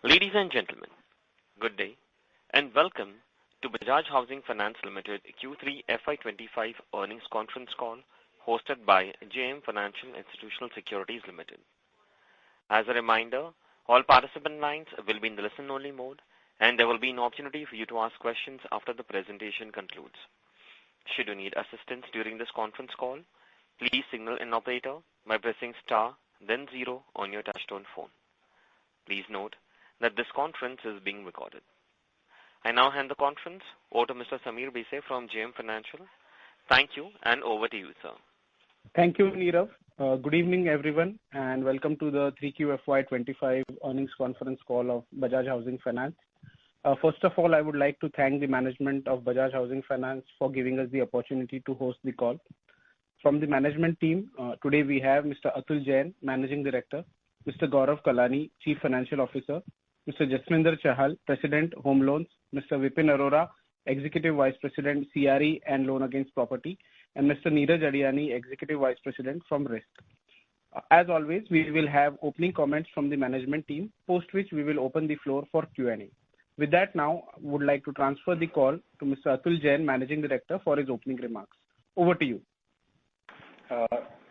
Ladies and gentlemen, good day, and welcome to Bajaj Housing Finance Limited Q3 FY25 earnings conference call hosted by JM Financial Institutional Securities Limited. As a reminder, all participant lines will be in the listen-only mode, and there will be an opportunity for you to ask questions after the presentation concludes. Should you need assistance during this conference call, please signal an operator by pressing star, then 0 on your touchtone phone. Please note that this conference is being recorded. I now hand the conference over to Mr. Sameer Bhise from JM Financial. Thank you, and over to you, sir. Thank you, Nirav. Good evening, everyone, and welcome to the 3Q FY25 earnings conference call of Bajaj Housing Finance. First of all, I would like to thank the management of Bajaj Housing Finance for giving us the opportunity to host the call. From the management team, today we have Mr. Atul Jain, Managing Director, Mr. Gaurav Kalani, Chief Financial Officer, Mr. Jasminder Chahal, President, Home Loans, Mr. Vipin Arora, Executive Vice President, CRE and Loan Against Property, and Mr. Neeraj Adiani, Executive Vice President from Risk. As always, we will have opening comments from the management team, post which we will open the floor for Q&A. With that, now I would like to transfer the call to Mr. Atul Jain, Managing Director, for his opening remarks. Over to you.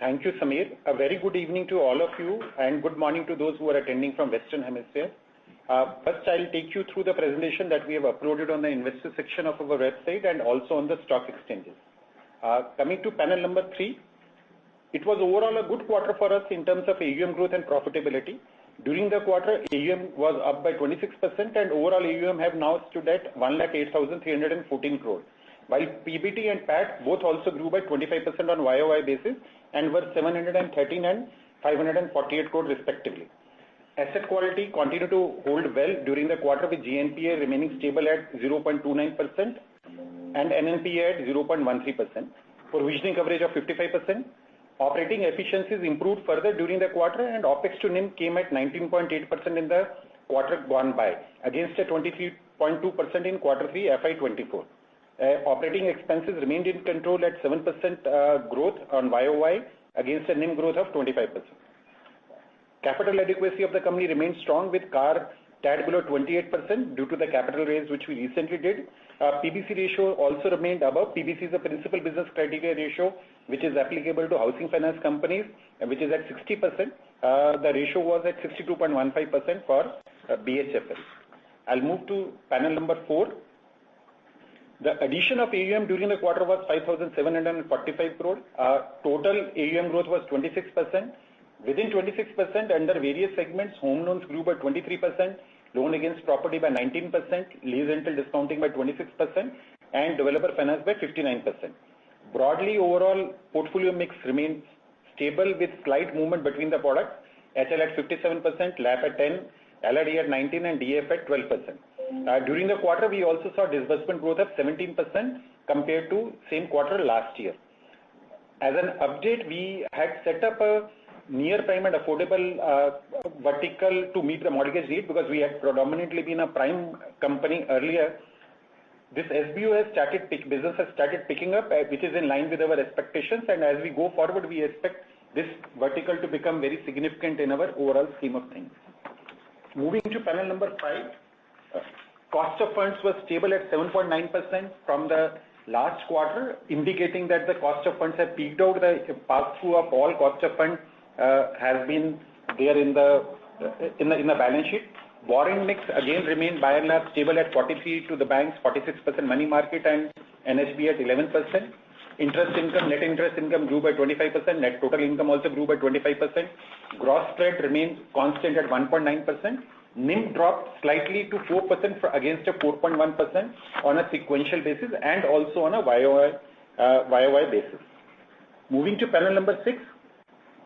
Thank you, Sameer. A very good evening to all of you, and good morning to those who are attending from Western Hemisphere. First, I'll take you through the presentation that we have uploaded on the investor section of our website and also on the stock exchanges. Coming to panel number 3, it was overall a good quarter for us in terms of AUM growth and profitability. During the quarter, AUM was up by 26% and overall AUM have now stood at 1,08,314 crore. While PBT and PAT both also grew by 25% on YOY basis and were 713 and 548 crore respectively. Asset quality continued to hold well during the quarter with GNPA remaining stable at 0.29% and NNPA at 0.13%. Provisioning coverage of 55%. Operating efficiencies improved further during the quarter and OPEX to NIM came at 19.8% in the quarter gone by against a 23.2% in quarter 3 FY24. Operating expenses remained in control at 7% growth on YOY against a NIM growth of 25%. Capital adequacy of the company remains strong with CAR tad below 28% due to the capital raise which we recently did. PBC ratio also remained above. PBC is a principal business criteria ratio which is applicable to housing finance companies, which is at 60%. The ratio was at 62.15% for BHFL. I'll move to panel number 4. The addition of AUM during the quarter was 5,745 crore. Total AUM growth was 26%. Within 26%, under various segments, home loans grew by 23%, loan against property by 19%, lease rental discounting by 26%, and developer finance by 59%. Broadly, overall portfolio mix remains stable with slight movement between the products, HL at 57%, LAP at 10%, LRD at 19%, and DF at 12%. During the quarter, we also saw disbursement growth of 17% compared to same quarter last year. As an update, we had set up a near prime and affordable vertical to meet the mortgage rate because we had predominantly been a prime company earlier. This SBU business has started picking up, which is in line with our expectations, and as we go forward, we expect this vertical to become very significant in our overall scheme of things. Moving to panel number 5, cost of funds was stable at 7.9% from the last quarter, indicating that the cost of funds have peaked out. The pass-through of all cost of funds has been there in the balance sheet. Borrowing mix again remained by and large stable at 43 to the banks, 46% money market and NHB at 11%. Interest income, net interest income grew by 25%. Net total income also grew by 25%. Gross spread remains constant at 1.9%. NIM dropped slightly to 4% against a 4.1% on a sequential basis and also on a YOY basis. Moving to panel number 6,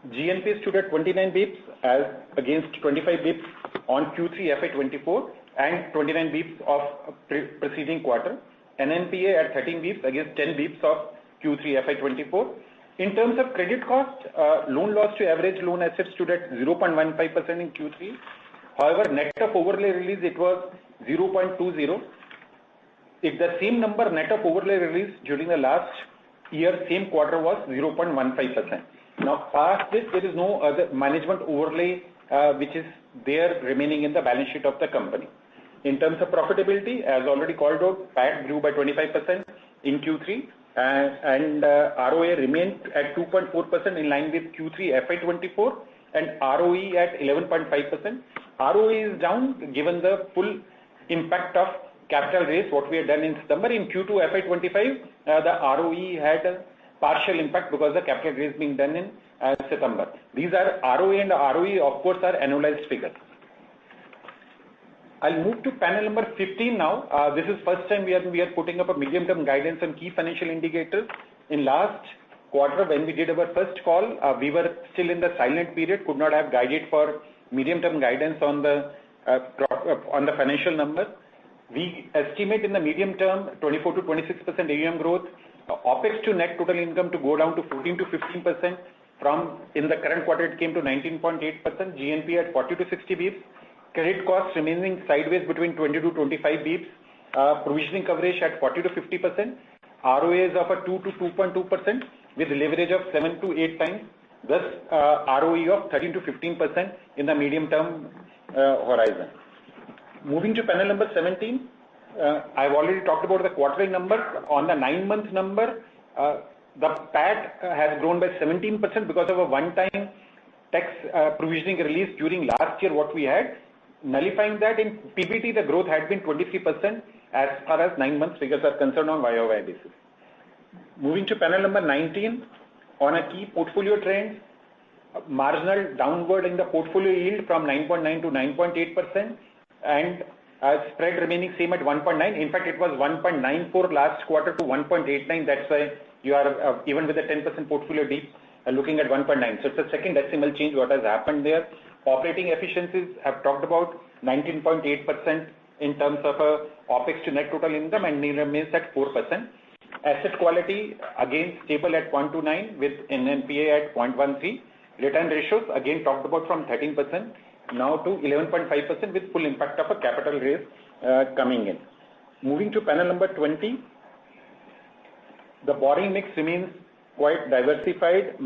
GNPA stood at 29 basis points as against 25 basis points on Q3 FY24 and 29 basis points of preceding quarter. NNPA at 13 basis points against 10 basis points of Q3 FY24. In terms of credit cost, loan loss to average loan assets stood at 0.15% in Q3. However, net of overlay release, it was 0.20. If the same number net of overlay release during the last year, same quarter was 0.15%. Now, past this, there is no other management overlay which is there remaining in the balance sheet of the company. In terms of profitability, as already called out, PAT grew by 25% in Q3, and ROA remained at 2.4% in line with Q3 FY24, and ROE at 11.5%. ROE is down given the full impact of capital raise, what we had done in September. In Q2 FY25, the ROE had a partial impact because the capital raise being done in September. These are ROA and ROE, of course, are annualized figures. I'll move to panel number 15 now. This is first time we are putting up a medium-term guidance on key financial indicators. In last quarter, when we did our first call, we were still in the silent period, could not have guided for medium-term guidance on the financial numbers. We estimate in the medium term 24 to 26% AUM growth, OPEX to net total income to go down to 14 to 15%. From in the current quarter, it came to 19.8%, GNP at 40 to 60 basis points. Credit costs remaining sideways between 20 to 25 basis points, provisioning coverage at 40 to 50%, ROAs of a 2 to 2.2% with leverage of 7 to 8 times, thus ROE of 13 to 15% in the medium term horizon. Moving to panel number 17, I've already talked about the quarterly numbers. On the 9-month number, the PAT has grown by 17% because of a one-time tax provisioning release during last year what we had. Nullifying that, in PBT, the growth had been 23% as far as 9 months figures are concerned on YOY basis. Moving to panel number 19, on a key portfolio trends, marginal downward in the portfolio yield from 9.9 to 9.8%, and spread remaining same at 1.9. In fact, it was 1.94 last quarter to 1.89. That's why you are, even with the 10% portfolio deep, looking at 1.9. So it's a second decimal change what has happened there. Operating efficiencies have talked about 19.8% in terms of OPEX to net total income, and remains at 4%. Asset quality again stable at 0.29 with NNPA at 0.13. Return ratios again talked about from 13% now to 11.5% with full impact of a capital raise coming in. Moving to panel number 20, the borrowing mix remains quite diversified.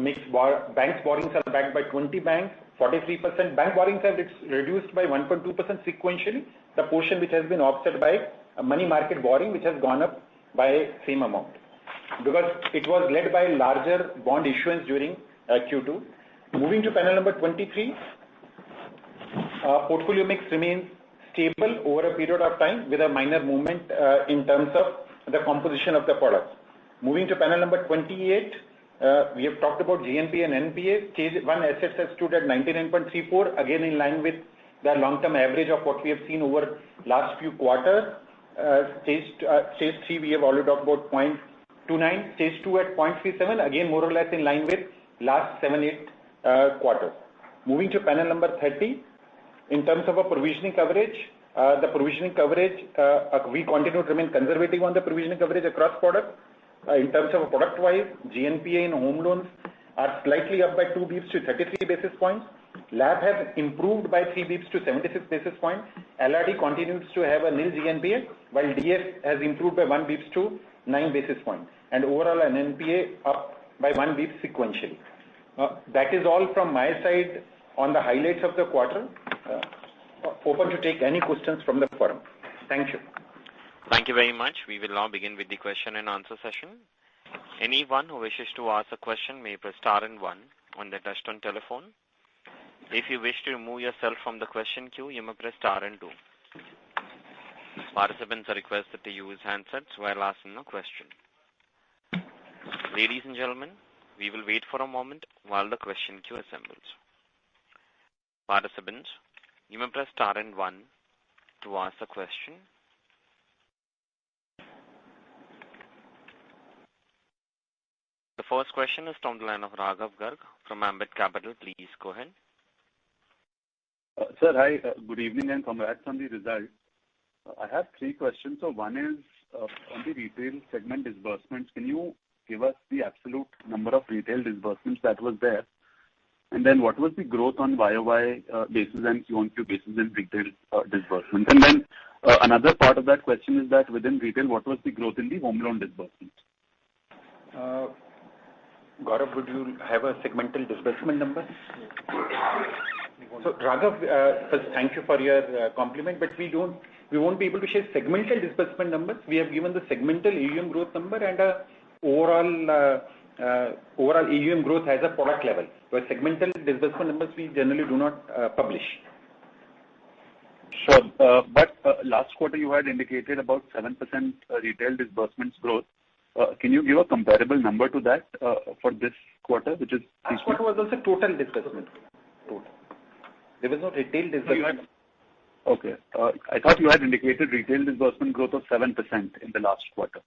Banks borrowings are backed by 20 banks. 43% bank borrowings have reduced by 1.2% sequentially. The portion which has been offset by money market borrowing, which has gone up by same amount, because it was led by larger bond issuance during Q2. Moving to panel number 23, portfolio mix remains stable over a period of time with a minor movement in terms of the composition of the products. Moving to panel number 28, we have talked about GNP and NPA. Stage 1 assets have stood at 99.34, again in line with the long-term average of what we have seen over last few quarters. Stage 3, we have already talked about 0.29. Stage 2 at 0.37, again more or less in line with last 7-8 quarters. Moving to panel number 30, in terms of a provisioning coverage, the provisioning coverage, we continue to remain conservative on the provisioning coverage across products. In terms of product-wise, GNPA in home loans are slightly up by 2 basis points to 33 basis points. LAP has improved by 3 basis points to 76 basis points. LRD continues to have a nil GNPA, while DF has improved by 1 basis point to 9 basis points. And overall, an NPA up by 1 basis point sequentially. That is all from my side on the highlights of the quarter. Open to take any questions from the forum. Thank you. Thank you very much. We will now begin with the question and answer session. Anyone who wishes to ask a question may press star and 1 on their touchtone telephone. If you wish to remove yourself from the question queue, you may press star and 2. Participants are requested to use handsets while asking a question. Ladies and gentlemen, we will wait for a moment while the question queue assembles. Participants, you may press star and 1 to ask a question. The first question is from the line of Raghav Garg from Ambit Capital. Please go ahead. Sir, hi. Good evening and congrats on the result. I have 3 questions. So one is on the retail segment disbursements. Can you give us the absolute number of retail disbursements that was there? And then what was the growth on YOY basis and Q1Q basis in retail disbursements? And then another part of that question is that within retail, what was the growth in the home loan disbursements? Gaurav, would you have a segmental disbursement number? So Raghav, first thank you for your compliment, but we won't be able to share segmental disbursement numbers. We have given the segmental AUM growth number and overall AUM growth as a product level. But segmental disbursement numbers we generally do not publish. Sure. But last quarter you had indicated about 7% retail disbursements growth. Can you give a comparable number to that for this quarter, which is... Last quarter was also total disbursement. Total. There was no retail disbursement. Okay. I thought you had indicated retail disbursement growth of 7% in the last quarter.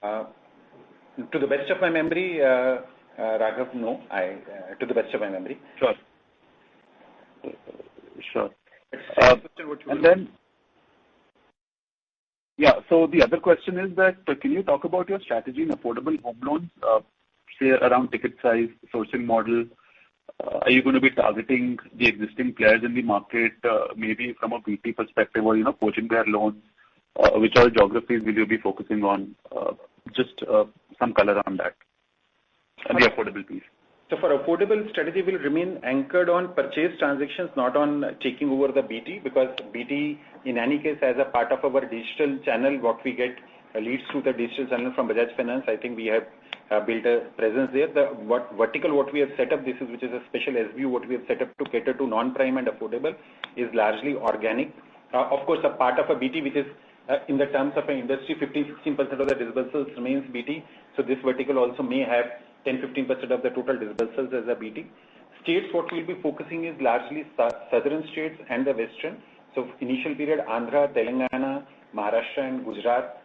To the best of my memory, Raghav, no. To the best of my memory. Sure. Sure. And then, yeah, so the other question is that can you talk about your strategy in affordable home loans, say around ticket size, sourcing model? Are you going to be targeting the existing players in the market, maybe from a BT perspective or, poaching their loans? Which other geographies will you be focusing on? Just some color on that and the affordable piece. So for affordable, strategy will remain anchored on purchase transactions, not on taking over the BT, because BT, in any case, as a part of our digital channel, what we get leads through the digital channel from Bajaj Finance. I think we have built a presence there. The vertical what we have set up, which is a special SBU, what we have set up to cater to non-prime and affordable, is largely organic. Of course, a part of a BT, which is in the terms of an industry, 15-16% of the disbursements remains BT. So this vertical also may have 10-15% of the total disbursements as a BT. States, what we'll be focusing is largely southern states and the western. So initial period, Andhra, Telangana, Maharashtra and Gujarat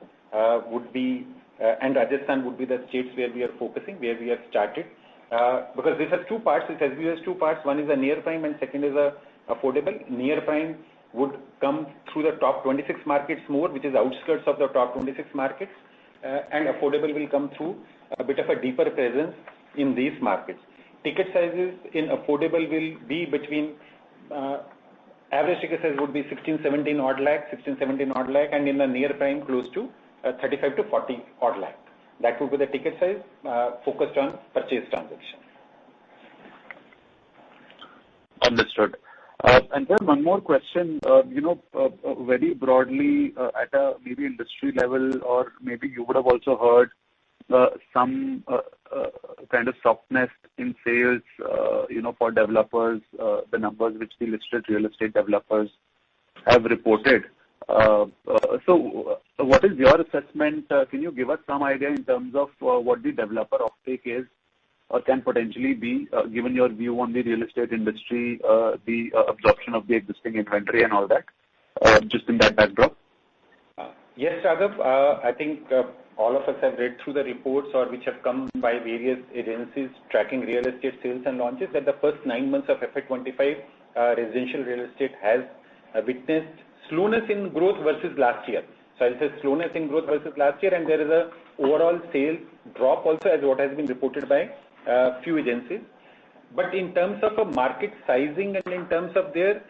would be, and Rajasthan would be the states where we are focusing, where we have started. Because this has two parts, this SBU has two parts. One is a near prime and second is a affordable. Near prime would come through the top 26 markets more, which is outskirts of the top 26 markets. And affordable will come through a bit of a deeper presence in these markets. Ticket sizes in affordable will be between, average ticket size would be 16-17 odd lakh, and in the near prime close to 35 to 40 odd lakh. That would be the ticket size focused on purchase transaction. Understood. And then one more question, very broadly at a maybe industry level, or maybe you would have also heard some kind of softness in sales, for developers, the numbers which the listed real estate developers have reported. So what is your assessment? Can you give us some idea in terms of what the developer offtake is or can potentially be, given your view on the real estate industry, the absorption of the existing inventory and all that, just in that backdrop? Yes, Raghav. I think all of us have read through the reports or which have come by various agencies tracking real estate sales and launches that the first 9 months of FY25 residential real estate has witnessed slowness in growth versus last year. So I'll say slowness in growth versus last year, and there is a overall sales drop also as what has been reported by few agencies. But in terms of a market sizing and in terms of their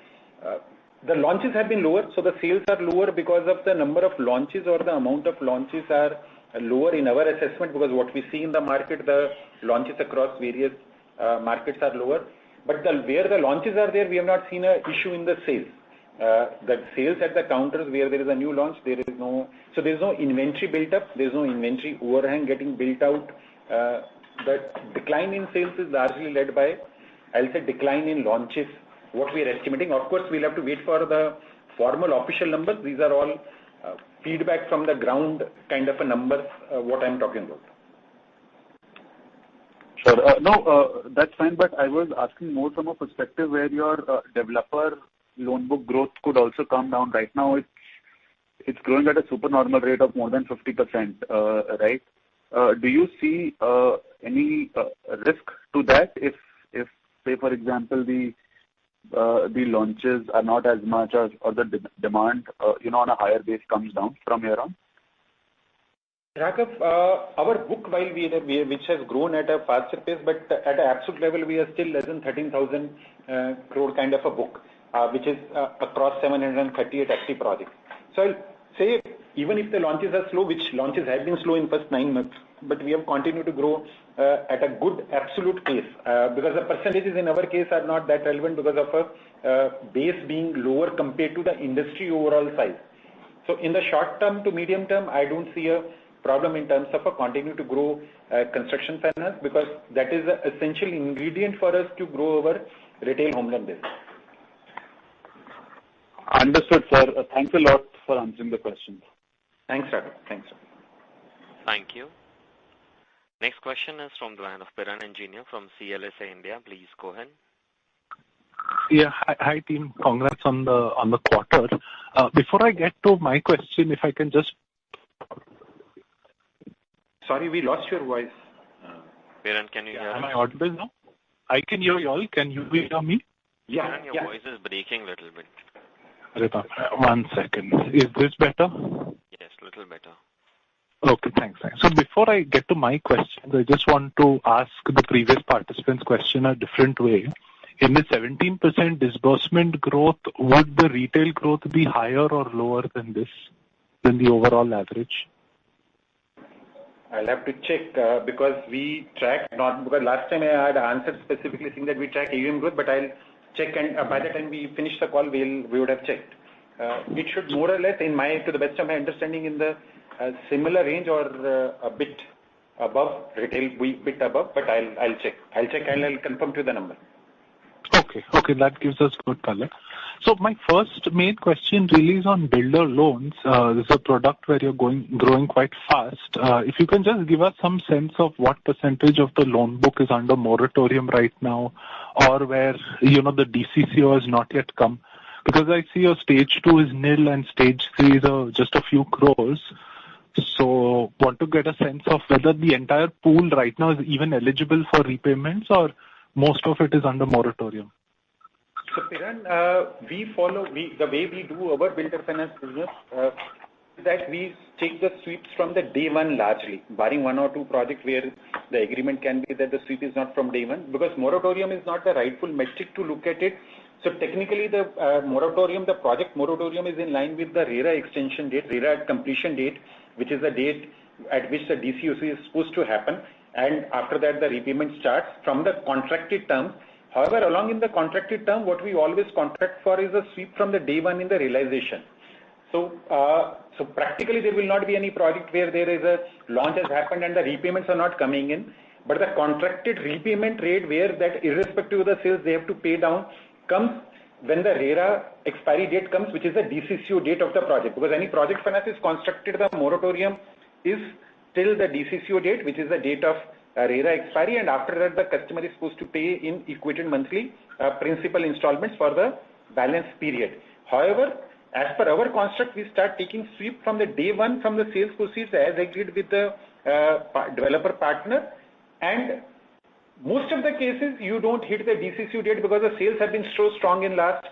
the launches have been lower, so the sales are lower because of the number of launches or the amount of launches are lower in our assessment, because what we see in the market, the launches across various markets are lower. But where the launches are there, we have not seen an issue in the sales. The sales at the counters where there is a new launch, there is no inventory built up, there is no inventory overhang getting built out. The decline in sales is largely led by, I'll say, decline in launches, what we are estimating. Of course, we'll have to wait for the formal official numbers. These are all feedback from the ground kind of a numbers, what I'm talking about. Sure. No, that's fine, but I was asking more from a perspective where your developer loan book growth could also come down. Right now, it's growing at a supernormal rate of more than 50%, right? Do you see any risk to that if say, for example, the launches are not as much as, or the demand, on a higher base comes down from here on? Raghav, our book, while which has grown at a faster pace, but at an absolute level, we are still less than 13,000 crore kind of a book, which is across 738 active projects. So I'll say, even if the launches are slow, which launches have been slow in first 9 months, but we have continued to grow at a good absolute pace, because the percentages in our case are not that relevant because of base being lower compared to the industry overall size. So in the short term to medium term, I don't see a problem in terms of a continue to grow construction finance, because that is an essential ingredient for us to grow our retail home loan business. Understood, sir. Thanks a lot for answering the questions. Thanks, Raghav. Thanks, sir. Thank you. Next question is from the line of Piran Engineer from CLSA India. Please go ahead. Yeah, hi team. Congrats on the quarter. Before I get to my question, if I can just. Sorry, we lost your voice. Piran, can you hear us? Am I audible now? I can hear you all. Can you hear me? Yeah. Piran, your voice is breaking a little bit. 1 second. Is this better? Yes, little better. Okay, thanks. So before I get to my questions, I just want to ask the previous participant's question a different way. In the 17% disbursement growth, would the retail growth be higher or lower than the overall average? I'll have to check because we track not because last time I had answered specifically saying that we track AUM growth, but I'll check, and by the time we finish the call, we would have checked. It should more or less, to the best of my understanding, in the similar range or a bit above retail, bit above. But I'll check. And I'll confirm to the number. Okay, that gives us good color. So my first main question really is on builder loans. This is a product where you're growing quite fast. If you can just give us some sense of what percentage of the loan book is under moratorium right now, or where the DCCO has not yet come, because I see your stage 2 is nil and stage 3 is just a few crores. So want to get a sense of whether the entire pool right now is even eligible for repayments, or most of it is under moratorium. So Piran, the way we do our builder finance business is that we take the sweeps from the day one largely, barring 1 or 2 projects where the agreement can be that the sweep is not from day one, because moratorium is not the rightful metric to look at it. So technically the project moratorium is in line with the RERA extension date, RERA completion date, which is the date at which the DCOC is supposed to happen. And after that, the repayment starts from the contracted term. However, along in the contracted term, what we always contract for is a sweep from the day one in the realization. So practically there will not be any project where there is a launch has happened and the repayments are not coming in. But the contracted repayment rate, where that irrespective of the sales they have to pay down, comes when the RERA expiry date comes, which is the DCCO date of the project. Because any project finance is constructed, the moratorium is till the DCCO date, which is the date of RERA expiry, and after that the customer is supposed to pay in equated monthly principal installments for the balance period. However, as per our construct, we start taking sweep from the day one from the sales proceeds as agreed with the developer partner, and most of the cases you don't hit the DCCO date because the sales have been so strong in last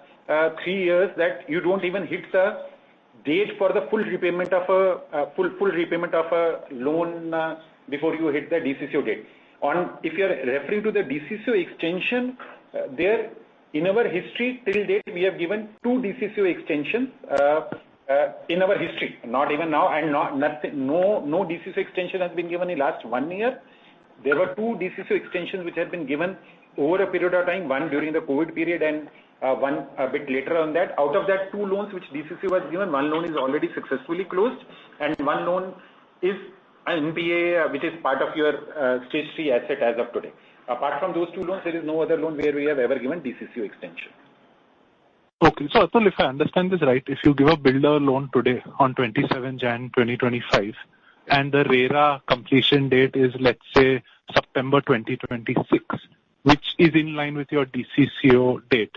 3 years that you don't even hit the date for the full repayment of a loan before you hit the DCCO date. If you are referring to the DCCO extension, there in our history till date we have given 2 DCCO extensions in our history, not even now, and no DCCO extension has been given in last 1 year. There were 2 DCCO extensions which have been given over a period of time, one during the COVID period and one a bit later on that. Out of that 2 loans which DCCO was given, 1 loan is already successfully closed and 1 loan is an NPA which is part of your stage 3 asset as of today. Apart from those 2 loans, there is no other loan where we have ever given DCCO extension. Okay, so Atul, if I understand this right, if you give a builder loan today on 27 Jan 2025 and the RERA completion date is, let's say, September 2026, which is in line with your DCCO date.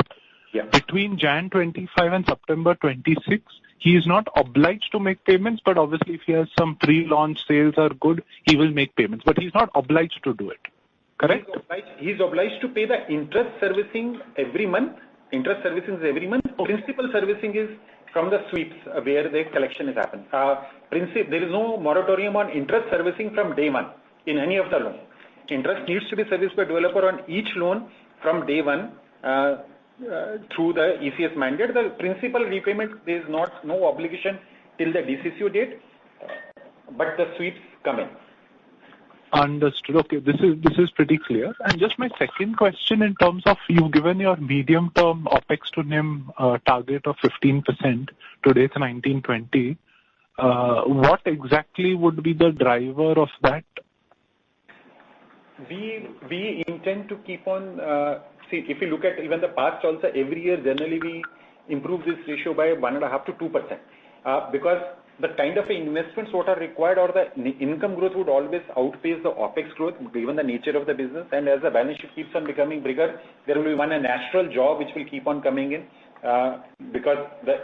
Yeah. Between Jan 25 and September 26, he is not obliged to make payments, but obviously if he has some pre-launch sales are good, he will make payments, but he's not obliged to do it. Correct? He's obliged to pay the interest servicing every month. Interest servicing is every month. Principal servicing is from the sweeps where the collection is happened. There is no moratorium on interest servicing from day one in any of the loans. Interest needs to be serviced by developer on each loan from day one through the ECS mandate. The principal repayment, there is no obligation till the DCCO date, but the sweeps come in. Understood. Okay, this is pretty clear. And just my second question in terms of you've given your medium-term OpEx to NIM target of 15%. Today it's 19-20. What exactly would be the driver of that? We intend to keep on. See, if you look at even the past also, every year generally we improve this ratio by 1.5 to 2%, because the kind of investments what are required or the income growth would always outpace the OpEx growth given the nature of the business. And as the balance sheet keeps on becoming bigger, there will be a natural job which will keep on coming in, because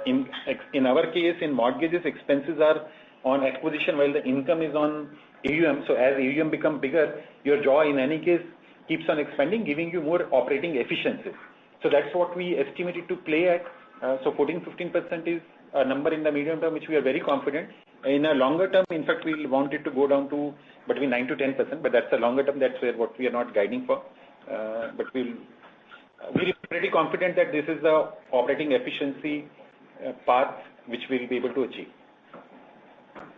in our case in mortgages expenses are on acquisition while the income is on AUM. So as AUM become bigger, your jaw in any case keeps on expanding, giving you more operating efficiency. So that's what we estimated to play at. So 14-15% is a number in the medium term, which we are very confident. In a longer term, in fact, we want it to go down to between 9 to 10%, but that's a longer term. That's where what we are not guiding for. But we're pretty confident that this is the operating efficiency path which we'll be able to achieve.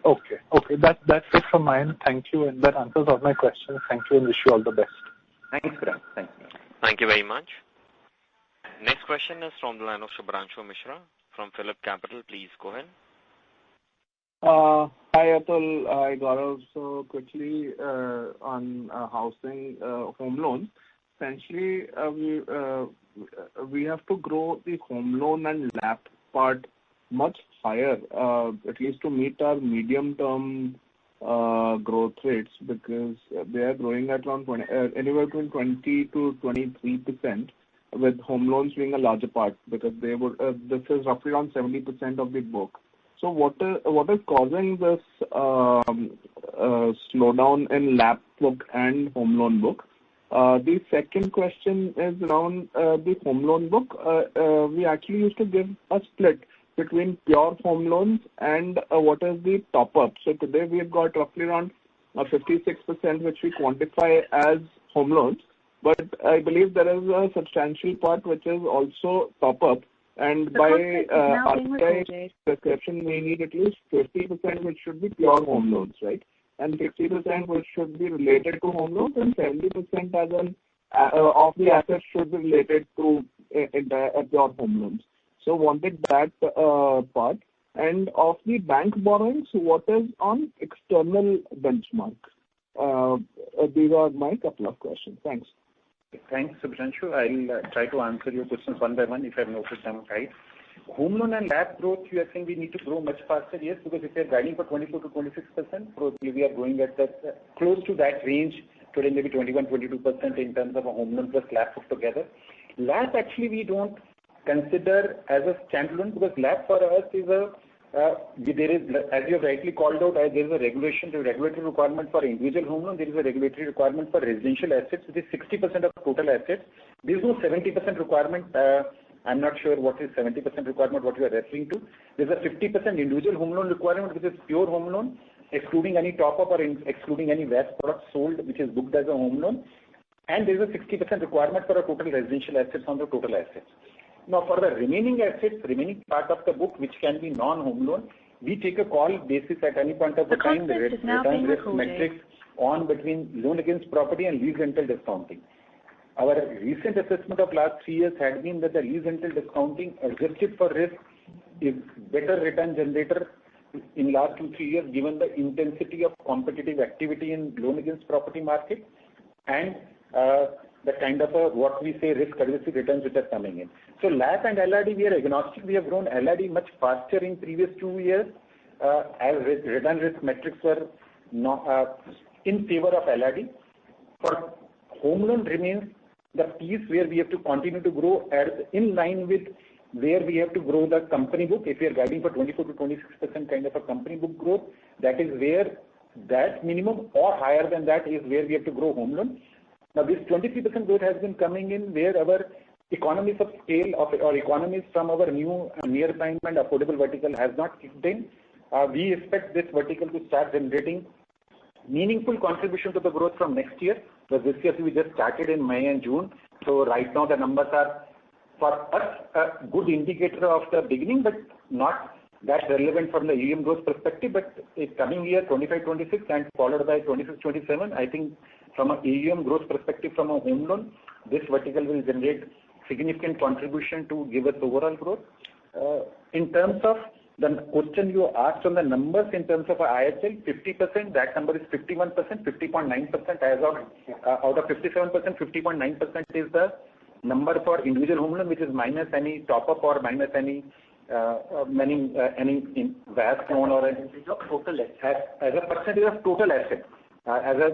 Okay. That's it from my end. Thank you, and that answers all my questions. Thank you, and wish you all the best. Thanks, Grant. Thanks. Thank you very much. Next question is from the line of Shubhranshu Mishra from Phillip Capital. Please go ahead. Hi, Atul. Hi, Gaurav. So quickly on housing home loans. Essentially, we have to grow the home loan and LAP part much higher, at least to meet our medium-term growth rates, because they are growing at around anywhere between 20 to 23%, with home loans being a larger part, because they would this is roughly around 70% of the book. So what is causing this slowdown in LAP book and home loan book? The second question is around the home loan book. We actually used to give a split between pure home loans and what is the top-up. So today we have got roughly around 56%, which we quantify as home loans. But I believe there is a substantial part which is also top-up. And by RBI prescription, we need at least 50% which should be pure home loans, right? And 60% which should be related to home loans, and 70% of the assets should be related to pure home loans. So wanted that part. And of the bank borrowings, what is on external benchmark? These are my couple of questions. Thanks. Thanks, Subhranshu. I'll try to answer your questions one by one if I've noted them right. Home loan and LAP growth, you are saying we need to grow much faster, yes, because if we are guiding for 24 to 26%, probably we are going at that close to that range today, maybe 21-22% in terms of a home loan plus LAP put together. LAP actually we don't consider as a standalone, because LAP for us is there is, as you have rightly called out, there is a regulatory requirement for individual home loan. There is a regulatory requirement for residential assets, which is 60% of total assets. There is no 70% requirement. I'm not sure what is 70% requirement, what you are referring to. There's a 50% individual home loan requirement, which is pure home loan, excluding any top-up or excluding any VAS product sold, which is booked as a home loan. And there's a 60% requirement for a total residential assets on the total assets. Now, for the remaining assets, remaining part of the book, which can be non-home loan, we take a call basis at any point of the time, the return risk metrics on between loan against property and lease rental discounting. Our recent assessment of last 3 years had been that the lease rental discounting adjusted for risk is better return generator in last 2-3 years, given the intensity of competitive activity in loan against property market and the kind of what we say risk-adjusted returns which are coming in. So LAP and LRD, we are agnostic. We have grown LRD much faster in previous 2 years as return risk metrics were not, in favor of LRD. For home loan remains the piece where we have to continue to grow in line with where we have to grow the company book. If we are guiding for 24 to 26% kind of a company book growth, that is where that minimum or higher than that is where we have to grow home loan. Now, this 23% growth has been coming in where our economies of scale or economies from our new near prime and affordable vertical has not kicked in. We expect this vertical to start generating meaningful contribution to the growth from next year. Because this year we just started in May and June. So right now the numbers are for us a good indicator of the beginning, but not that's relevant from the AUM growth perspective, but in coming year 25-26 and followed by 26-27, I think from an AUM growth perspective from a home loan, this vertical will generate significant contribution to give us overall growth. In terms of the question you asked on the numbers in terms of IHL, 50%, that number is 51%, 50.9% as of out of 57%, 50.9% is the number for individual home loan, which is minus any top-up or minus any VAS loan or anything of total as a percentage of total asset.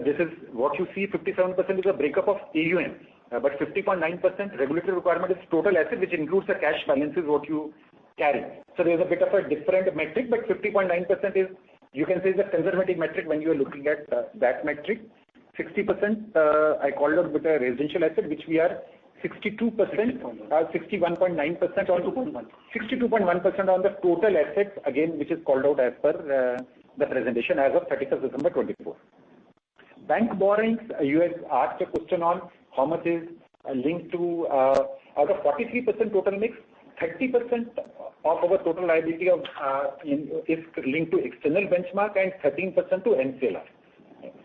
This is what you see, 57% is a breakup of AUM, but 50.9% regulatory requirement is total asset, which includes the cash balances what you carry. So there is a bit of a different metric, but 50.9% is, you can say, is a conservative metric when you are looking at that metric. 60% I called out with a residential asset, which we are 62%, 61.9% on 62.1% on the total assets, again, which is called out as per the presentation as of 31st December 24. Bank borrowings, you had asked a question on how much is linked to, out of 43% total mix, 30% of our total liability is linked to external benchmark and 13% to NCLR.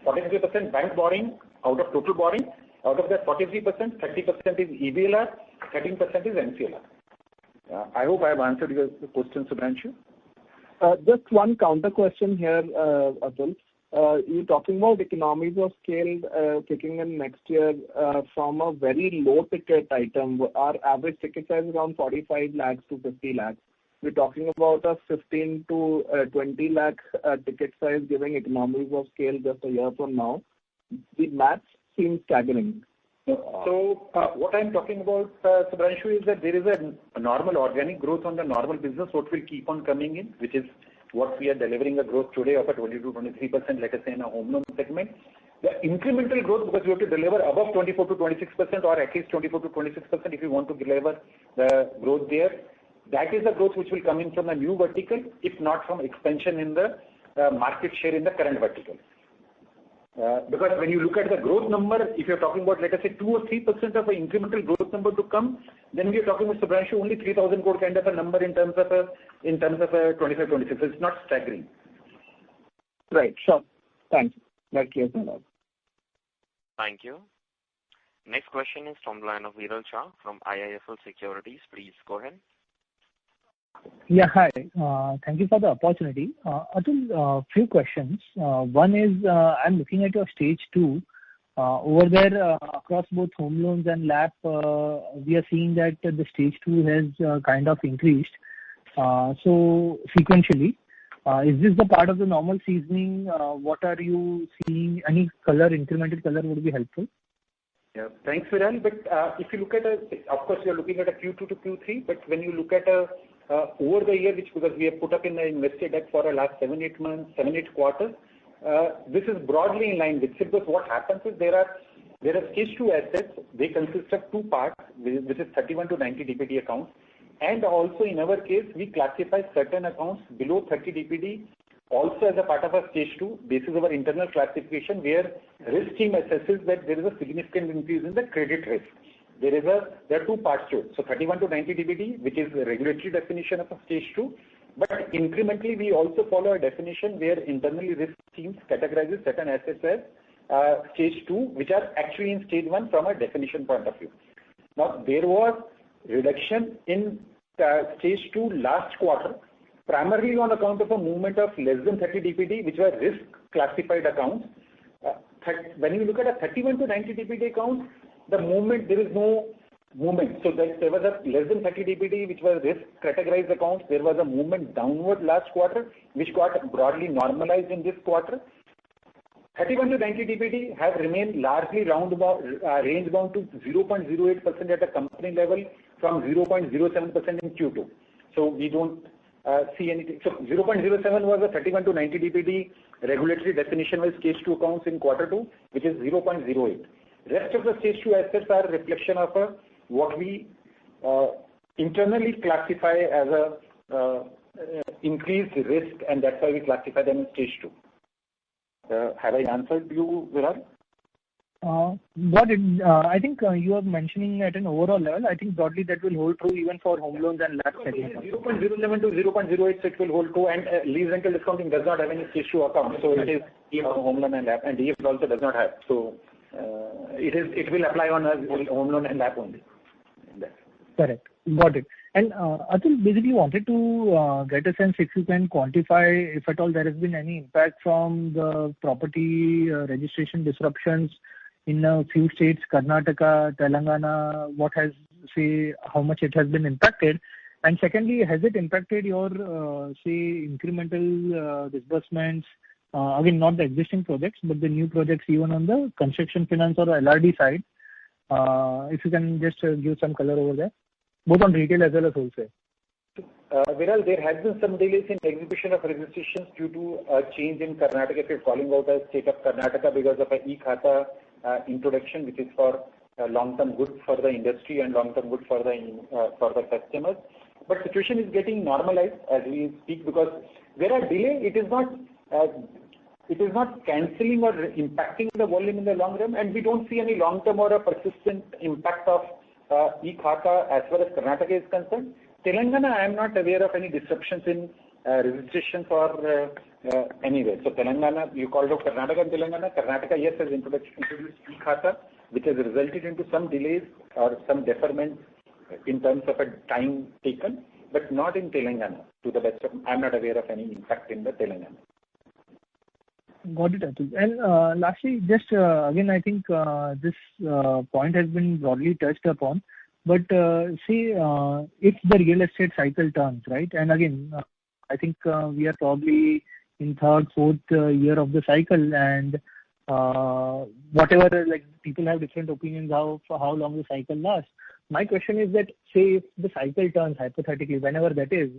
43% bank borrowing out of total borrowing. Out of that 43%, 30% is EBLR, 13% is NCLR. I hope I have answered your question, Subhranshu. Just one counter question here, Atul. You're talking about economies of scale kicking in next year from a very low ticket item. Our average ticket size is around 45 lakhs to 50 lakhs. We're talking about a 15 to 20 lakh ticket size giving economies of scale just a year from now. The maths seems staggering. So what I'm talking about, Subhranshu, is that there is a normal organic growth on the normal business, what will keep on coming in, which is what we are delivering a growth today of a 22-23%, let us say in a home loan segment. The incremental growth, because we have to deliver above 24 to 26% or at least 24 to 26% if you want to deliver the growth there. That is the growth which will come in from a new vertical, if not from expansion in the market share in the current vertical. Because when you look at the growth number, if you're talking about, let us say, 2 or 3% of an incremental growth number to come, then we are talking about, Subhranshu, only 3,000 crore kind of a number in terms of a 25-26. It's not staggering. Right. Sure. Thanks. That clears it up. Thank you. Next question is from the line of Viral Shah from IIFL Securities. Please go ahead. Yeah, hi. Thank you for the opportunity. Atul, few questions. One is, I'm looking at your stage 2. Over there, across both home loans and LAP, we are seeing that the stage 2 has kind of increased. So sequentially, is this the part of the normal seasoning? What are you seeing? Any color, incremental color would be helpful. Yeah, thanks, Viral. But if you look at of course, you're looking at a Q2 to Q3, but when you look at over the year, which because we have put up in the investor deck for the last 7-8 months, 7-8 quarters, this is broadly in line with it. Because what happens is there are stage 2 assets. They consist of 2 parts, which is 31 to 90 DPD accounts. And also in our case, we classify certain accounts below 30 DPD also as a part of our stage 2. This is our internal classification where risk team assesses that there is a significant increase in the credit risk. There are 2 parts to it. So 31 to 90 DPD, which is the regulatory definition of a stage 2. But incrementally, we also follow a definition where internally risk teams categorizes certain assets as stage 2, which are actually in stage 1 from a definition point of view. Now, there was reduction in stage 2 last quarter, primarily on account of a movement of less than 30 DPD, which were risk classified accounts. When you look at a 31 to 90 DPD accounts, the movement, there is no movement. So there was a less than 30 DPD, which was risk categorized accounts. There was a movement downward last quarter, which got broadly normalized in this quarter. 31 to 90 DPD have remained largely range bound to 0.08% at a company level from 0.07% in Q2. So we don't see anything. So 0.07 was a 31 to 90 DPD regulatory definition with stage 2 accounts in quarter 2, which is 0.08. Rest of the stage 2 assets are a reflection of what we internally classify as a increased risk, and that's why we classify them in stage 2. Have I answered you, Viral? Got it. I think you are mentioning at an overall level. I think broadly that will hold true even for home loans and LAP segment. 0.07 to 0.08 it will hold true, and lease rental discounting does not have any stage 2 account, so it is home loan and LAP, and DF also does not have. So it will apply on a home loan and LAP only. Correct. Got it. And Atul basically wanted to get a sense if you can quantify, if at all there has been any impact from the property registration disruptions in a few states, Karnataka, Telangana, how much it has been impacted? And secondly, has it impacted your, incremental disbursements, again, not the existing projects, but the new projects even on the construction finance or LRD side? If you can just give some color over there, both on retail as well as wholesale. Viral, there has been some delays in execution of registrations due to a change in Karnataka, if you're calling out the state of Karnataka, because of a e-Khata introduction, which is for long-term good for the industry and long-term good for the customers. But situation is getting normalized as we speak, because there are delays. It is not cancelling or impacting the volume in the long run, and we don't see any long-term or a persistent impact of e-Khata as far as Karnataka is concerned. Telangana, I am not aware of any disruptions in registrations or anywhere. So Telangana, you called out Karnataka and Telangana. Karnataka, yes, has introduced e-Khata, which has resulted into some delays or some deferment in terms of a time taken, but not in Telangana. To the best of, I am not aware of any impact in the Telangana. Got it, Atul. And lastly, just again, I think this point has been broadly touched upon. But if the real estate cycle turns, right? And again, I think we are probably in third, fourth year of the cycle, and whatever, like people have different opinions for how long the cycle lasts. My question is that, say, if the cycle turns hypothetically, whenever that is,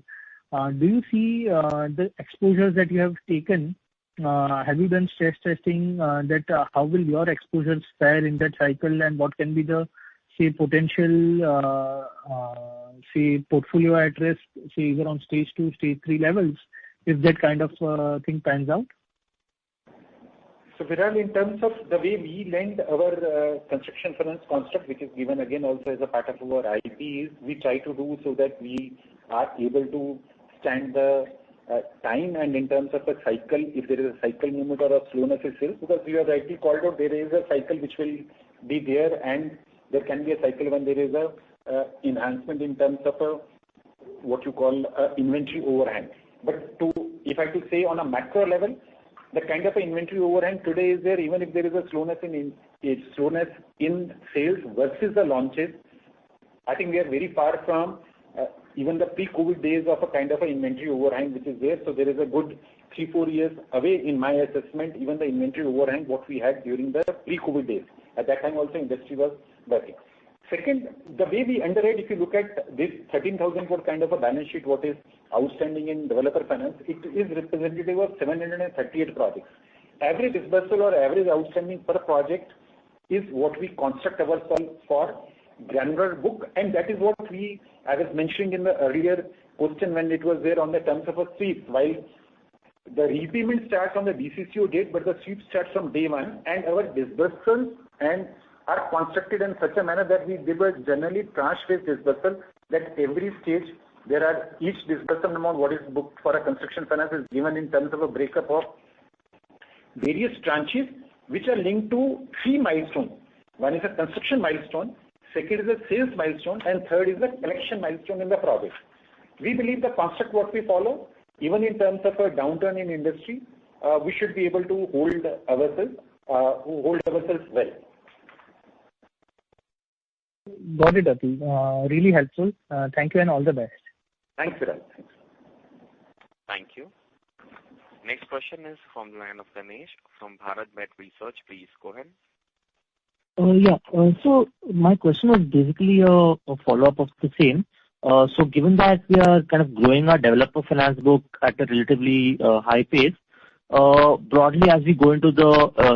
do you see the exposures that you have taken? Have you done stress testing that how will your exposures fare in that cycle, and what can be the potential portfolio at risk, either on stage 2, stage 3 levels, if that kind of thing pans out? So Viral, in terms of the way we lend our construction finance construct, which is given again also as a part of our IPs, we try to do so that we are able to stand the time, and in terms of a cycle, if there is a cycle movement or a slowness in sales, because you have rightly called out, there is a cycle which will be there, and there can be a cycle when there is a enhancement in terms of what you call inventory overhang. But if I could say on a macro level, the kind of inventory overhang today is there, even if there is a slowness in sales versus the launches. I think we are very far from even the pre-COVID days of a kind of an inventory overhang which is there. So there is a good 3-4 years away in my assessment, even the inventory overhang what we had during the pre-COVID days. At that time also industry was working. Second, the way we underwrite, if you look at this 13,000 crore kind of a balance sheet, what is outstanding in developer finance, it is representative of 738 projects. Average disbursal or average outstanding per project is what we construct ourselves for granular book, and that is what I was mentioning in the earlier question when it was there on the terms of a sweep. While the repayment starts on the DCCO date, but the sweep starts from day one, and our disbursements and are constructed in such a manner that we give a generally tranche-based disbursal, that every stage there are each disbursement amount what is booked for a construction finance is given in terms of a breakup of various tranches which are linked to 3 milestones. One is a construction milestone, second is a sales milestone, and third is the collection milestone in the project. We believe the construct what we follow, even in terms of a downturn in industry, we should be able to hold ourselves well. Got it, Atul. Really helpful. Thank you and all the best. Thanks, Viral. Thank you. Next question is from the line of Ganesh from Bharat Bet Research. Please go ahead. So my question was basically a follow-up of the same. So given that we are kind of growing our developer finance book at a relatively high pace, broadly as we go into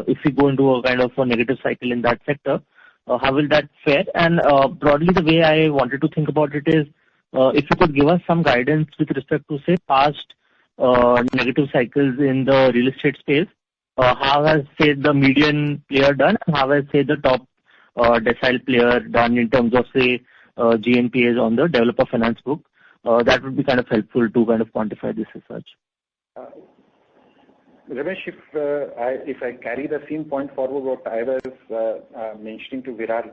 if we go into a kind of a negative cycle in that sector, how will that fare? And broadly the way I wanted to think about it is, if you could give us some guidance with respect to say past negative cycles in the real estate space, how has, say, the median player done, and how has, say, the top decile player done in terms of, say, GNPAs on the developer finance book? That would be kind of helpful to kind of quantify this as such. Ramesh, if I carry the same point forward what I was mentioning to Viral.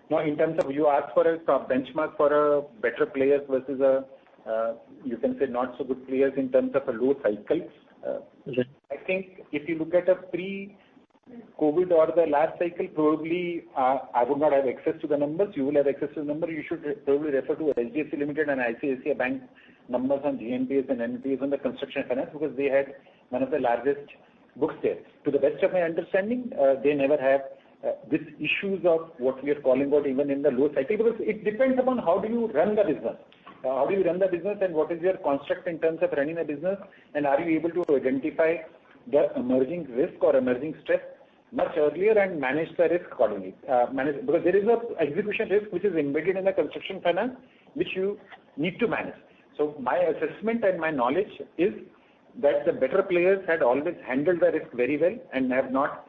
Now, in terms of you asked for a benchmark for a better players versus you can say not so good players in terms of a low cycle. I think if you look at a pre-COVID or the last cycle, probably I would not have access to the numbers. You will have access to the number. You should probably refer to HDFC Limited and ICICI Bank numbers on GNPAs and NPAs on the construction finance because they had one of the largest books there. To the best of my understanding, they never have these issues of what we are calling out even in the low cycle because it depends upon how do you run the business. How do you run the business and what is your construct in terms of running a business and are you able to identify the emerging risk or emerging stress much earlier and manage the risk accordingly. Because there is a execution risk which is embedded in the construction finance which you need to manage. So my assessment and my knowledge is that the better players had always handled the risk very well and have not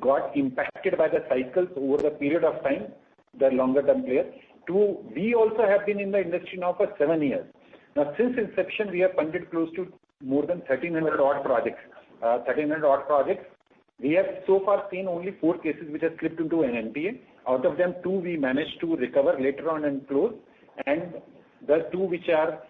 got impacted by the cycles over the period of time, the longer term players. Two, we also have been in the industry now for 7 years. Now, since inception, we have funded close to more than 1,300 odd projects. We have so far seen only 4 cases which have slipped into an NPA. Out of them, 2 we managed to recover later on and close, and the 2 which are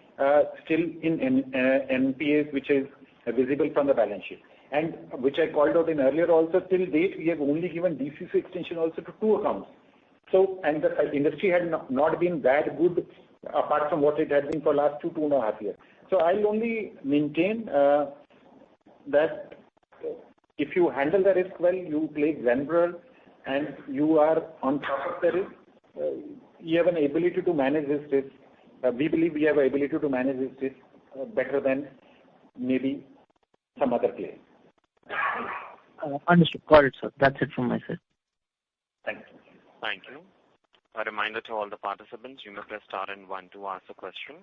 still in NPAs, which is visible from the balance sheet. And which I called out in earlier also, till date, we have only given DCC extension also to 2 accounts. So, and the industry had not been that good apart from what it had been for last 2.5 years. So I'll only maintain that if you handle the risk well, you play granular and you are on top of the risk, you have an ability to manage this risk. We believe we have an ability to manage this risk better than maybe some other players. Understood. Got it, sir. That's it from my side. Thank you. Thank you. A reminder to all the participants, you may press star and 1 to ask a question.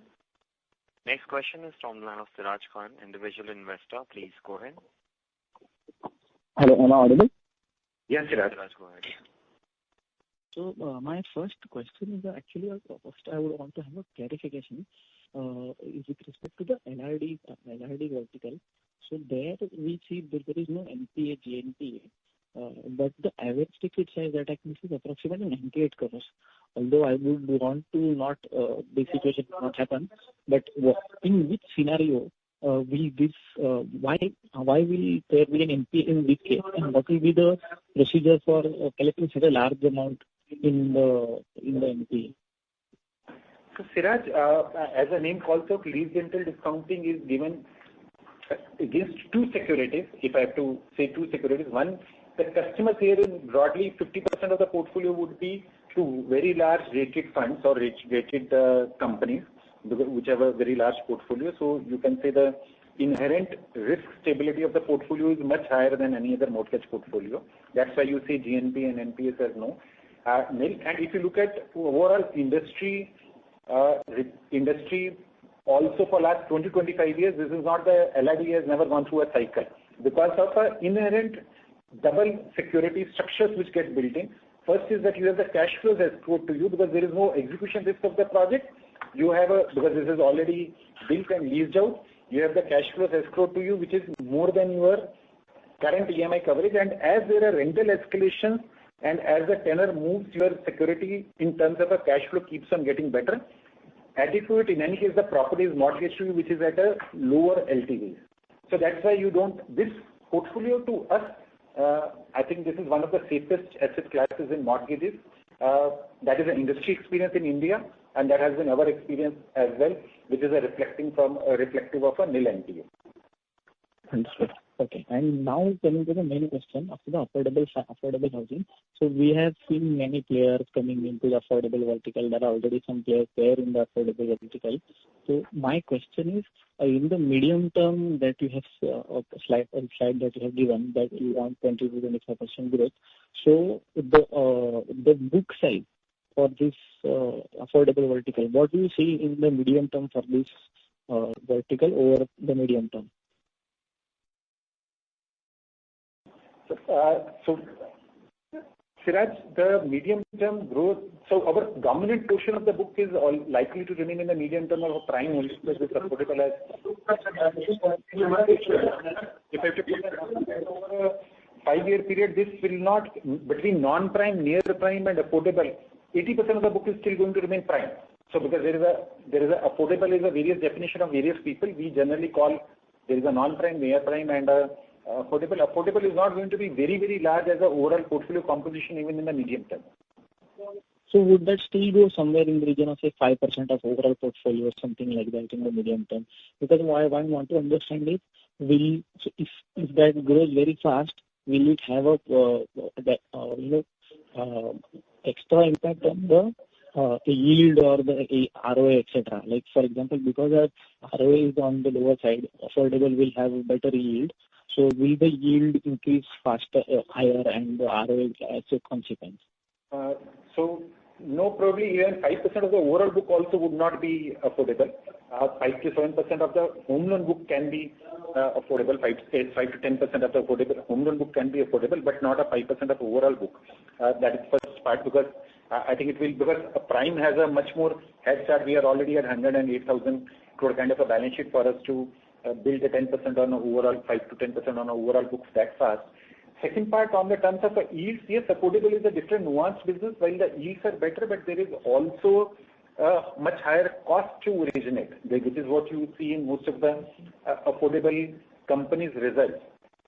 Next question is from the line of Siraj Khan, individual investor. Please go ahead. Hello, am I audible? Yes, Siraj. Siraj, go ahead. So my first question is actually, first I would want to have a clarification is with respect to the LRD vertical. So there we see that there is no NPA, GNPA, but the average ticket size that I can see is approximately 98 crores. Although I would want to not this situation not happen, but in which scenario will this why will there be an NPA in this case, and what will be the procedure for collecting such a large amount in the NPA? So Siraj, as the name calls out, lease rental discounting is given against 2 securities. If I have to say 2 securities, one, the customers here is broadly 50% of the portfolio would be to very large rated funds or rated companies, which have a very large portfolio. So you can say the inherent risk stability of the portfolio is much higher than any other mortgage portfolio. That's why you see GNP and NPS as no. And if you look at overall industry also for last 20-25 years, this is not the LRD has never gone through a cycle because of inherent double security structures which get built in. First is that you have the cash flows escrowed to you because there is no execution risk of the project. You have because this is already built and leased out. You have the cash flows escrowed to you, which is more than your current EMI coverage. And as there are rental escalations and as the tenor moves, your security in terms of a cash flow keeps on getting better. Adequate, in any case, the property is mortgaged to you, which is at a lower LTV. So that's why you don't, this portfolio to us, I think this is one of the safest asset classes in mortgages. That is an industry experience in India, and that has been our experience as well, which is reflective of a nil NPA. Understood. Okay. And now coming to the main question of the affordable housing. So we have seen many players coming into the affordable vertical. There are already some players there in the affordable vertical. So my question is, in the medium term that you have slide that you have given that you want 20-25% growth. So the book size for this affordable vertical, what do you see in the medium term for this vertical over the medium term? Siraj, the medium-term growth, so our dominant portion of the book is all likely to remain in the medium term of prime only because it's affordable as. If I have to put that over a 5-year period, this will not, between non-prime, near prime and affordable, 80% of the book is still going to remain prime. So because there is a affordable is a various definition of various people, we generally call there is a non-prime, near prime and affordable. Affordable is not going to be very, very large as an overall portfolio composition even in the medium term. So would that still go somewhere in the region of say 5% of overall portfolio or something like that in the medium term? Because what I want to understand is, if that grows very fast, will it have a extra impact on the yield or the ROA, etc. Like for example, because the ROA is on the lower side, affordable will have a better yield. So will the yield increase faster, higher, and the ROA as a consequence? So no, probably even 5% of the overall book also would not be affordable. 5 to 7% of the home loan book can be affordable. 5 to 10% of the affordable home loan book can be affordable, but not a 5% of overall book. That is first part because I think it will, because a prime has a much more head start. We are already at 108,000 crore kind of a balance sheet for us to build a 10% on overall, 5 to 10% on overall books that fast. Second part on the terms of the yields, yes, affordable is a different nuanced business while the yields are better, but there is also a much higher cost to originate, which is what you see in most of the affordable companies' results.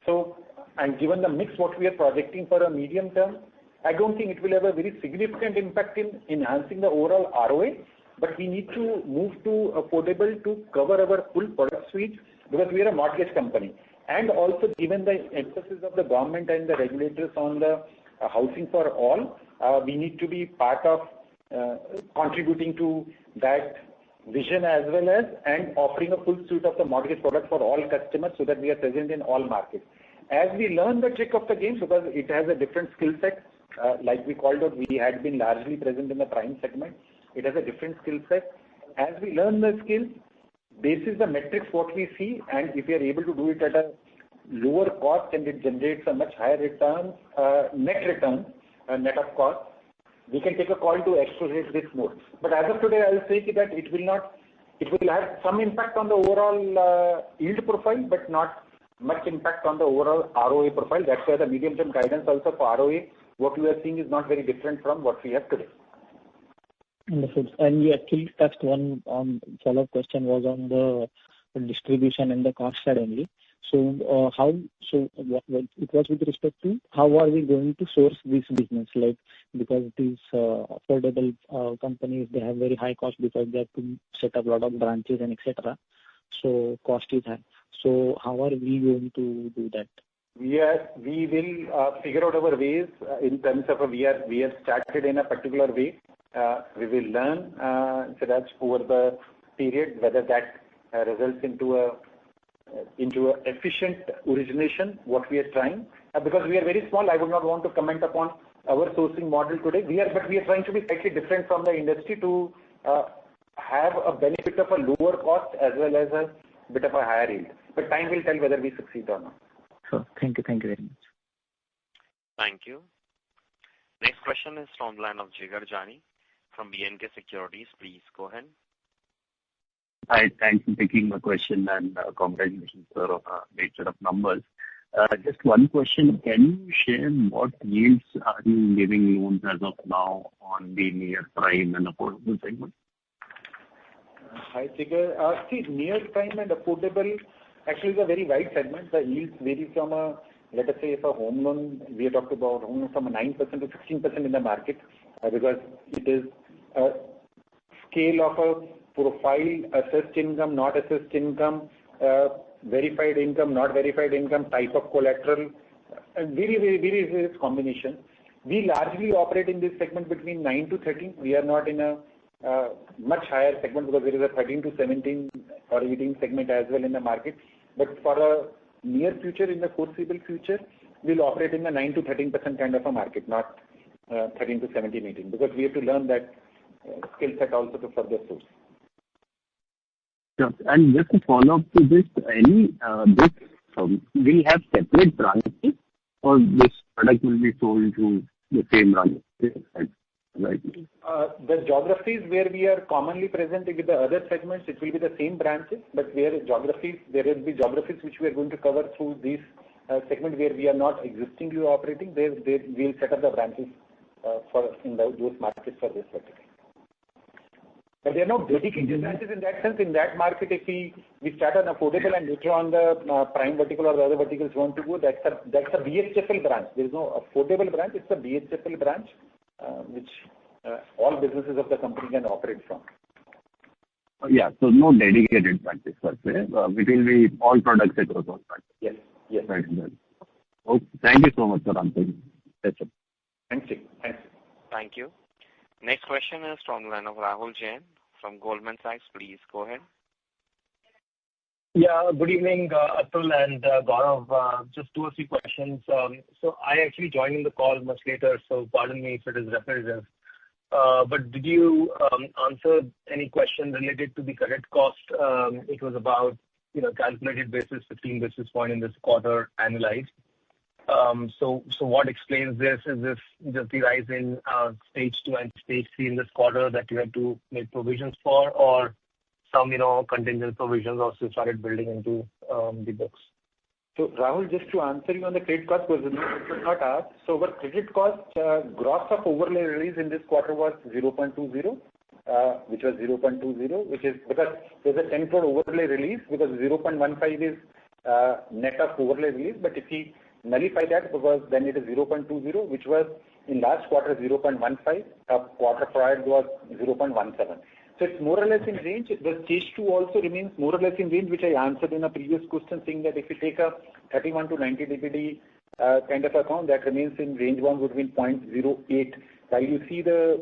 So, and given the mix what we are projecting for a medium term, I don't think it will have a very significant impact in enhancing the overall ROA, but we need to move to affordable to cover our full product suite because we are a mortgage company. And also given the emphasis of the government and the regulators on the housing for all, we need to be part of contributing to that vision as well as and offering a full suite of the mortgage product for all customers so that we are present in all markets. As we learn the trick of the game, because it has a different skill set, like we called out, we had been largely present in the prime segment. It has a different skill set. As we learn the skills, basis the metrics what we see, and if we are able to do it at a lower cost and it generates a much higher return, net of cost, we can take a call to accelerate this more. But as of today, I will say that it will have some impact on the overall yield profile, but not much impact on the overall ROA profile. That's why the medium-term guidance also for ROA, what we are seeing is not very different from what we have today. Understood. And you actually touched one on follow-up question was on the distribution and the cost side only. So what it was with respect to how are we going to source this business? Like because these affordable companies, they have very high cost because they have to set up a lot of branches and etc. So cost is high. So how are we going to do that? We will figure out our ways in terms of we have started in a particular way. We will learn Siraj over the period whether that results into a efficient origination what we are trying. Because we are very small, I would not want to comment upon our sourcing model today. But we are trying to be slightly different from the industry to have a benefit of a lower cost as well as a bit of a higher yield. But time will tell whether we succeed or not. Sure. Thank you very much. Thank you. Next question is from the line of Jigar Jani from BNK Securities. Please go ahead. Hi, thanks for taking my question and congratulations for a great set of numbers. Just one question. Can you share what yields are you giving loans as of now on the near prime and affordable segment? Hi, Jigar. See, near prime and affordable actually is a very wide segment. The yields vary from let us say if a home loan, we have talked about home loan from 9% to 16% in the market because it is a scale of a profile, assessed income, not assessed income, verified income, not verified income, type of collateral, and various combination. We largely operate in this segment between 9 to 13. We are not in a much higher segment because there is a 13 to 17 or 18 segment as well in the market. But for a near future, in the foreseeable future, we'll operate in the 9 to 13% kind of a market, not 13 to 17, 18, because we have to learn that skill set also to further source. Sure. And just to follow up to this, will have separate branches or this product will be sold to the same branch? Right. The geographies where we are commonly present with the other segments, it will be the same branches, but there will be geographies which we are going to cover through this segment where we are not existingly operating. We'll set up the branches in those markets for this vertical. But there are no dedicated branches in that sense. In that market, if we start on affordable and later on the prime vertical or the other verticals want to go, that's a BHFL branch. There is no affordable branch. It's a BHFL branch, which all businesses of the company can operate from. Yeah, so no dedicated branches per se. It will be all products across all branches. Yes, yes. Right. Okay. Thank you so much for answering. That's it. Thank you. Thank you. Next question is from the line of Rahul Jain from Goldman Sachs. Please go ahead. Yeah, good evening, Atul and Gaurav. Just 2 or 3 questions. So I actually joined in the call much later, so pardon me if it is repetitive. But did you answer any question related to the credit cost? It was about, calculated basis, 15 basis point in this quarter annualized. So what explains this? Is this just the rise in stage 2 and stage 3 in this quarter that you had to make provisions for, or some, contingent provisions also started building into the books? So Rahul, just to answer you on the credit cost, because it was not asked. So our credit cost gross of overlay release in this quarter was 0.20, which was 0.20, which is because there's a 10 crore overlay release, because 0.15 is net of overlay release. But if we nullify that, because then it is 0.20, which was in last quarter 0.15, quarter prior was 0.17. So it's more or less in range. The stage 2 also remains more or less in range, which I answered in a previous question, saying that if you take a 31 to 90 DPD kind of account, that remains in range bound between 0.08. While you see the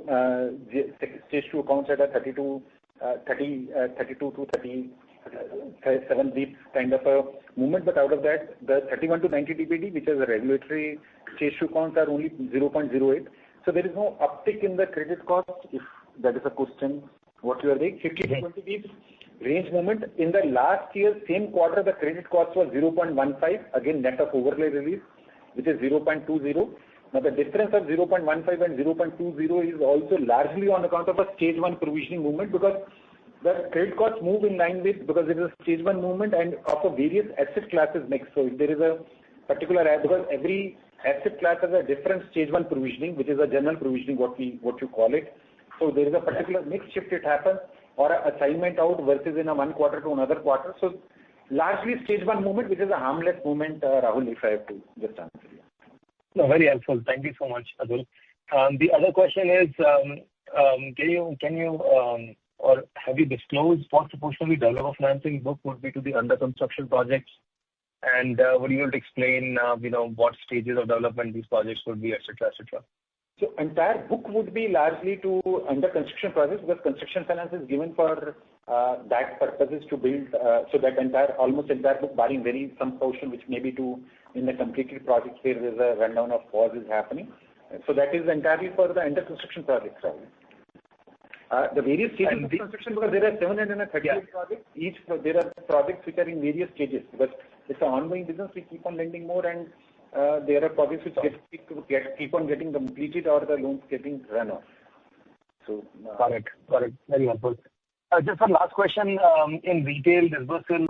stage 2 accounts at a 32 to 37 beeps kind of a movement, but out of that, the 31 to 90 DPD, which is a regulatory stage 2 accounts, are only 0.08. So there is no uptick in the credit cost, if that is a question. What you are saying, 50 to 20 beeps range movement. In the last year, same quarter, the credit cost was 0.15, again net of overlay release, which is 0.20. Now the difference of 0.15 and 0.20 is also largely on account of a stage 1 provisioning movement, because the credit costs move in line with, because it is a stage 1 movement and of a various asset classes mix. So if there is a particular, because every asset class has a different stage 1 provisioning, which is a general provisioning, what you call it. So there is a particular mix shift it happens, or an assignment out versus in a one quarter to another quarter. So largely stage 1 movement, which is a harmless movement, Rahul, if I have to just answer you. No, very helpful. Thank you so much, Atul. The other question is, can you or have you disclosed what proportion of the developer financing book would be to the under construction projects? And would you be able to explain, what stages of development these projects would be, et cetera, et cetera? So entire book would be largely to under construction projects, because construction finance is given for that purposes to build, so that almost entire book, barring some portion which may be to in the completed projects where there's a rundown of pause is happening. So that is entirely for the under construction projects, Rahul. The various stages of construction, because there are 738 projects, there are projects which are in various stages, because it's an ongoing business, we keep on lending more, and there are projects which keep on getting completed or the loans getting run off. So Got it. Very helpful. Just one last question. In retail disbursal,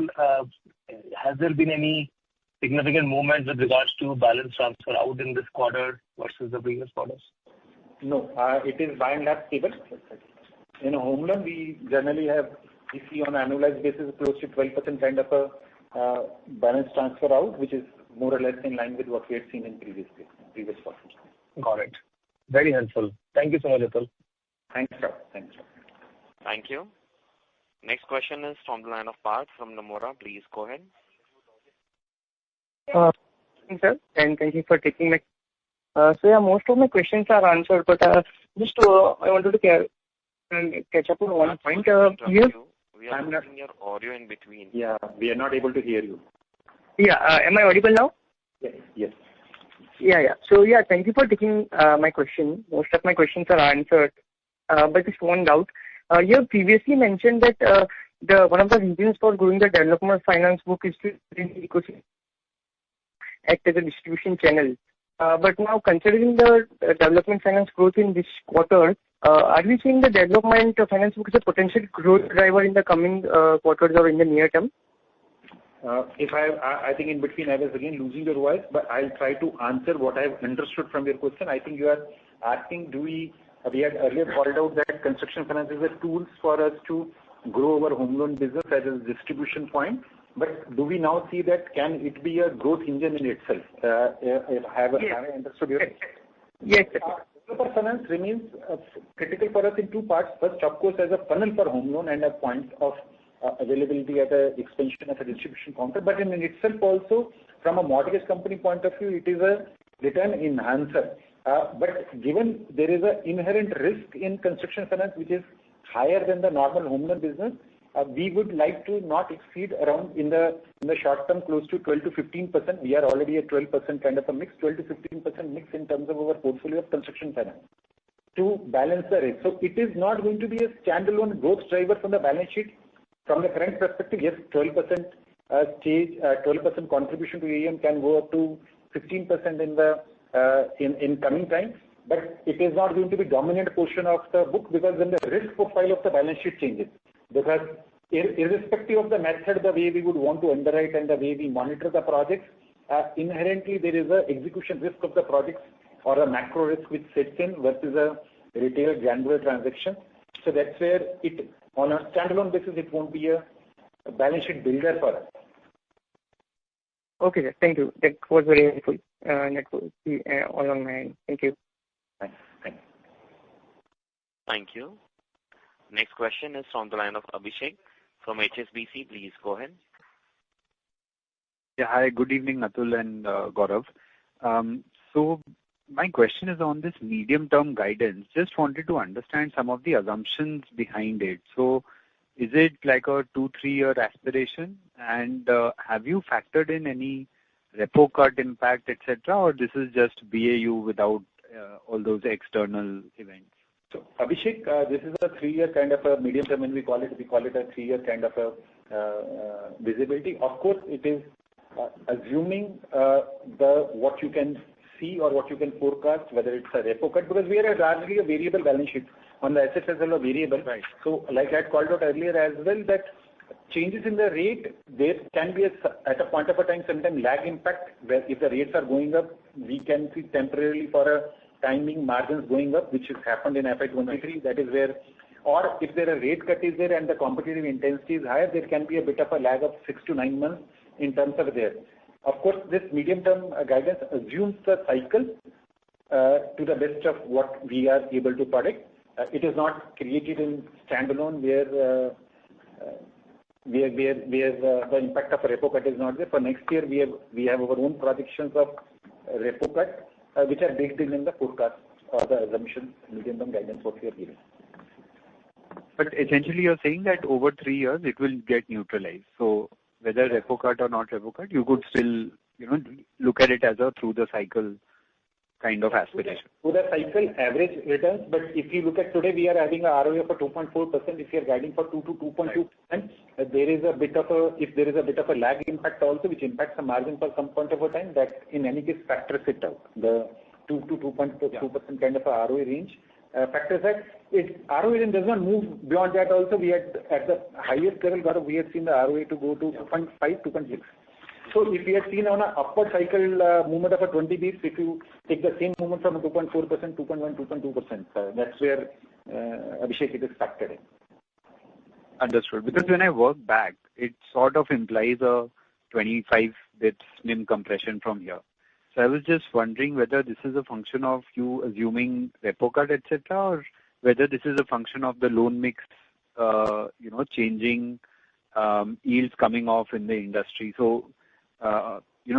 has there been any significant movement with regards to balance transfer out in this quarter versus the previous quarters? No, it is by and large stable. In a home loan, we generally we see on an annualized basis close to 12% kind of a balance transfer out, which is more or less in line with what we had seen in previous quarters. Got it. Very helpful. Thank you so much, Atul. Thanks, Rahul. Thank you. Next question is from the line of Parth from Nomura. Please go ahead. Thanks, sir, and thank you for taking my. So yeah, most of my questions are answered, but I wanted to catch up on one point. We are losing your audio in between. Yeah, we are not able to hear you. Yeah, am I audible now? Yes. Yeah. So yeah, thank you for taking my question. Most of my questions are answered, but just one doubt. You have previously mentioned that one of the reasons for growing the development finance book is to bring the ecosystem. act as a distribution channel. But now considering the development finance growth in this quarter, are we seeing the development finance book as a potential growth driver in the coming quarters or in the near term? I think in between I was again losing your voice, but I'll try to answer what I've understood from your question. I think you are asking, we had earlier called out that construction finance is a tool for us to grow our home loan business as a distribution point. But do we now see that can it be a growth engine in itself? Have I understood your question? Yes. Developer finance remains critical for us in two parts. First, of course, as a funnel for home loan and a point of availability at a expansion of a distribution counter. But in itself also, from a mortgage company point of view, it is a return enhancer. But given there is an inherent risk in construction finance, which is higher than the normal home loan business, we would like to not exceed around in the short term close to 12 to 15%. We are already at 12% kind of a mix, 12 to 15% mix in terms of our portfolio of construction finance to balance the risk. So it is not going to be a standalone growth driver from the balance sheet. From the current perspective, yes, 12% 12% contribution to AUM can go up to 15% in coming time. But it is not going to be dominant portion of the book because then the risk profile of the balance sheet changes. Because irrespective of the method, the way we would want to underwrite and the way we monitor the projects, inherently there is a execution risk of the projects or a macro risk which sets in versus a retail granular transaction. So that's where it, on a standalone basis, it won't be a balance sheet builder for us. Okay, sir. Thank you. That was very helpful. That will be all on my end. Thank you. Thanks. Thank you. Next question is from the line of Abhishek from HSBC. Please go ahead. Yeah, hi. Good evening, Atul and Gaurav. So my question is on this medium-term guidance. Just wanted to understand some of the assumptions behind it. So is it like a 2-3 year aspiration? And have you factored in any repo cut impact, etc., or this is just BAU without all those external events? So Abhishek, this is a 3-year kind of a medium term, when we call it a 3-year kind of a visibility. Of course, it is assuming what you can see or what you can forecast, whether it's a repo cut, because we are largely a variable balance sheet on the assets as well a variable. Right. So like I had called out earlier as well, that changes in the rate, there can be at a point of a time sometimes lag impact, where if the rates are going up, we can see temporarily for a timing margins going up, which has happened in FY23. That is where, or if there a rate cut is there and the competitive intensity is higher, there can be a bit of a lag of 6 to 9 months in terms of there. Of course, this medium-term guidance assumes the cycle to the best of what we are able to predict. It is not created in standalone where the impact of a repo cut is not there. For next year, we have our own projections of repo cut, which are baked in the forecast or the assumption medium-term guidance what we are giving. But essentially, you're saying that over 3 years it will get neutralized. So whether repo cut or not repo cut, you could still, look at it as a through the cycle kind of aspiration. Through the cycle average returns, but if you look at today, we are having a ROA of 2.4%. If you are guiding for 2 to 2.2%, there is a bit of a lag impact also, which impacts the margin for some point of a time. That in any case factors it out. The 2 to 2.2% kind of a ROA range factors that. ROA does not move beyond that. Also, we had at the highest level, Gaurav, we had seen the ROA to go to 2.5, 2.6. So if we had seen on an upward cycle movement of a 20 basis, if you take the same movement from a 2.4%, 2.1, 2.2%, that's where Abhishek it is factored in. Understood. Because when I work back, it sort of implies a 25 bits NIM compression from here. So I was just wondering whether this is a function of you assuming repo cut, etc., or whether this is a function of the loan mix, changing, yields coming off in the industry. So,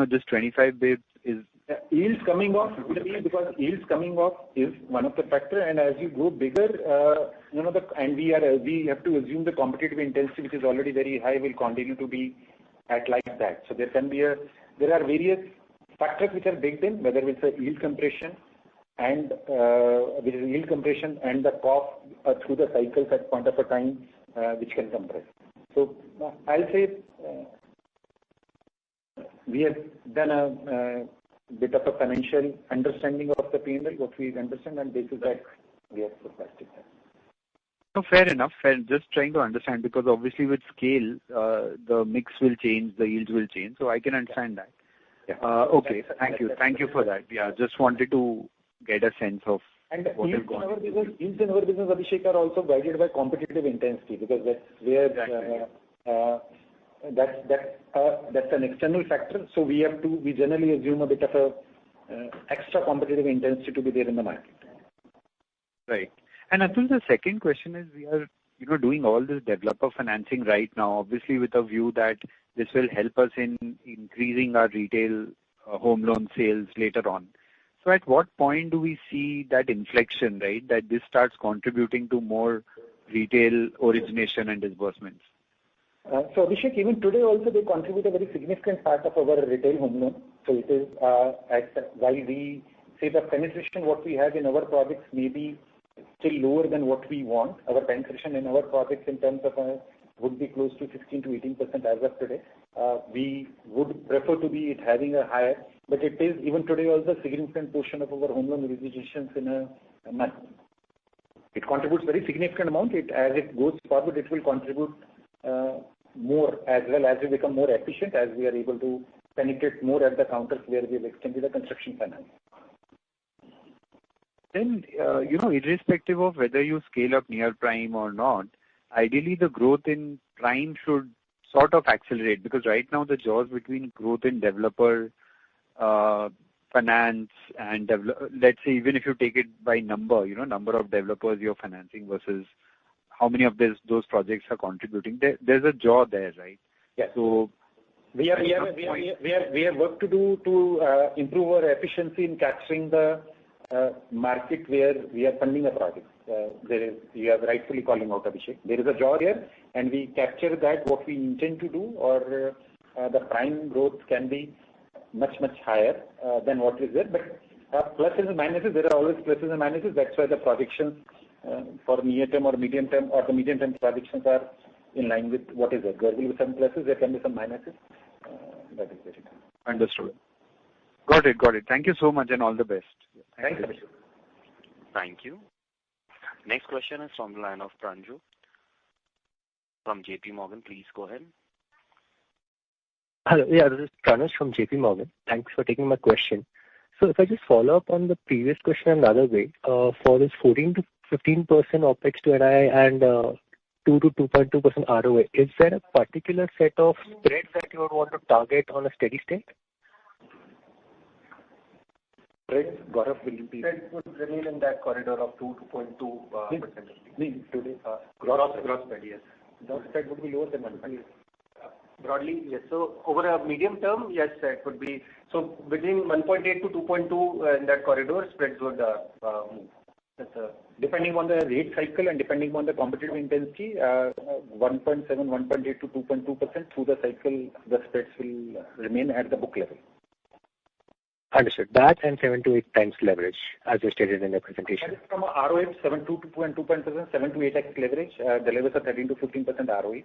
this 25 basis is... Yields coming off will be because yields coming off is one of the factors, and as you go bigger, we have to assume the competitive intensity, which is already very high, will continue to be at like that. So there are various factors which are baked in, whether it's a yield compression and the cost through the cycles at point of a time which can compress. So I'll say we have done a bit of a financial understanding of the P&L, what we understand, and basis that we have forecasted that. No, fair enough. Just trying to understand, because obviously with scale, the mix will change, the yields will change, so I can understand that. Yeah. Okay. Thank you. Thank you for that. Yeah, just wanted to get a sense of what is going on. Yields in our business, Abhishek, are also guided by competitive intensity, because that's where that's an external factor. So we generally assume a bit of a extra competitive intensity to be there in the market. Right. And Atul, the second question is, we are doing all this developer financing right now, obviously with a view that this will help us in increasing our retail home loan sales later on. So at what point do we see that inflection, right, that this starts contributing to more retail origination and disbursements? So Abhishek, even today also they contribute a very significant part of our retail home loan. So it is, while we say the penetration what we have in our projects may be still lower than what we want, our penetration in our projects in terms of would be close to 16 to 18% as of today. We would prefer to be it having a higher, but it is even today also a significant portion of our home loan originations in a month. It contributes very significant amount. As it goes forward, it will contribute more, as well as we become more efficient, as we are able to penetrate more at the counters where we have extended the construction finance. Then, irrespective of whether you scale up near prime or not, ideally the growth in prime should sort of accelerate, because right now the jaws between growth in developer finance and let's say even if you take it by number of developers you're financing versus how many of those projects are contributing, there's a jaw there, right? Yes. So we have work to do to improve our efficiency in capturing the market where we are funding a project. You are rightfully calling out, Abhishek. There is a jaw here, and we capture that what we intend to do, or the prime growth can be much higher than what is there. But pluses and minuses, there are always pluses and minuses. That's why the projections for near term or medium term or the medium term projections are in line with what is there. There will be some pluses, there can be some minuses. That is very good. Understood. Got it. Thank you so much and all the best. Thanks, Abhishek. Thank you. Next question is from the line of Pranju from JP Morgan. Please go ahead. Hello. Yeah, this is Pranush from JP Morgan. Thanks for taking my question. So if I just follow up on the previous question another way, for this 14 to 15% OPEX to NII and 2 to 2.2% ROA, is there a particular set of spreads that you would want to target on a steady state? Spreads, Gaurav, will you be? Spreads would remain in that corridor of 2 to 2.2%. Today, gross spread, yes. The spread would be lower than 1%. Broadly, yes. So over a medium term, yes, it would be. So between 1.8 to 2.2 in that corridor, spreads would move. Depending on the rate cycle and depending on the competitive intensity, 1.7, 1.8 to 2.2% through the cycle, the spreads will remain at the book level. Understood. That and 7 to 8 times leverage, as you stated in the presentation. That is from ROA 7 to 2.2%, 7 to 8x leverage. The levels are 13 to 15% ROE.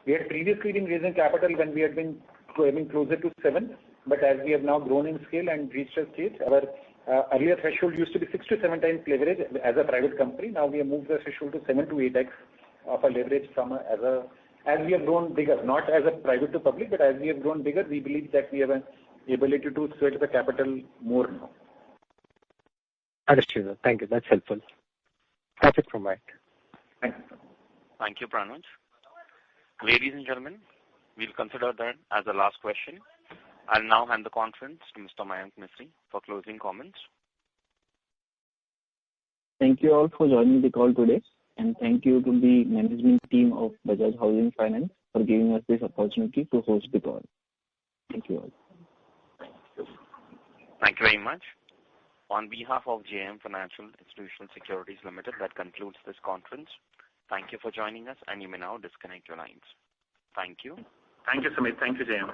We had previously been raising capital when we had been closer to 7, but as we have now grown in scale and reached a stage, our earlier threshold used to be 6 to 7 times leverage as a private company. Now we have moved the threshold to 7 to 8x of a leverage as we have grown bigger, not as a private to public, but as we have grown bigger, we believe that we have an ability to sweat the capital more now. Understood. Thank you. That's helpful. That's it from my end. Thanks. Thank you, Pranuj. Ladies and gentlemen, we'll consider that as the last question. I'll now hand the conference to Mr. Mayank Mistry for closing comments. Thank you all for joining the call today, and thank you to the management team of Bajaj Housing Finance for giving us this opportunity to host the call. Thank you all. Thank you very much. On behalf of JM Financial Institutional Securities Limited, that concludes this conference. Thank you for joining us, and you may now disconnect your lines. Thank you. Thank you, Sumit. Thank you, JM.